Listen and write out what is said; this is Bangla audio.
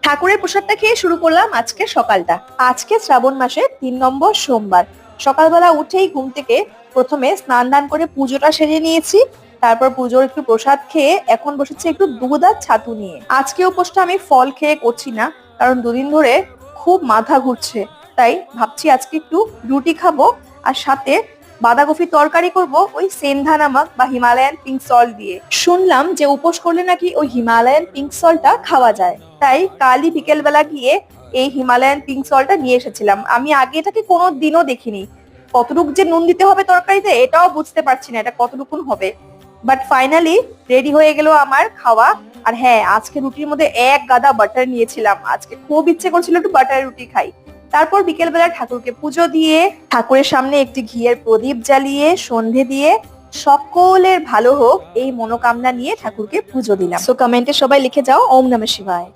ঠাকুরের প্রসাদটা খেয়ে শুরু করলাম আজকে সকালটা। আজকে শ্রাবণ মাসের 3 নম্বর সোমবার। সকালবেলা উঠেই ঘুম থেকে প্রথমে স্নান দান করে পুজোটা সেরে নিয়েছি। তারপর পুজোর একটু প্রসাদ খেয়ে এখন বসেছি একটু দুধ আর ছাতু নিয়ে। আজকে উপোসটা আমি ফল খেয়ে করছি না, কারণ দুদিন ধরে খুব মাথা ঘুরছে। তাই ভাবছি আজকে একটু রুটি খাবো আর সাথে বাঁধাকপি তরকারি করব ওই সেন্ধা নামক বা হিমালয়ান পিঙ্ক সল্ট দিয়ে। শুনলাম যে উপোস করলে নাকি ওই হিমালয়ান পিঙ্ক সল্টটা খাওয়া যায়। তাই কালই বিকেল বেলা গিয়ে এই হিমালয়ান পিঙ্ক সল্টটা নিয়ে এসেছিলাম। আমি আগে এটাকে কোনো দিনও দেখিনি। কতটুকু যে নুন দিতে হবে তরকারিতে এটাও বুঝতে পারছি না, এটা কতটুকুন হবে। বাট ফাইনালি রেডি হয়ে গেল আমার খাওয়া। আর হ্যাঁ, আজকে রুটির মধ্যে এক গাদা বাটার নিয়েছিলাম। আজকে খুব ইচ্ছে করছিল একটু বাটার রুটি খাই। তারপর বিকেল বেলা ঠাকুরকে পুজো দিয়ে ঠাকুরের সামনে একটি ঘিয়ের প্রদীপ জ্বালিয়ে সন্ধে দিয়ে সকলের ভালো হোক এই মনোকামনা নিয়ে ঠাকুরকে পুজো দিলাম। সো কমেন্টে সবাই লিখে যাও ওম নমঃ শিবায়।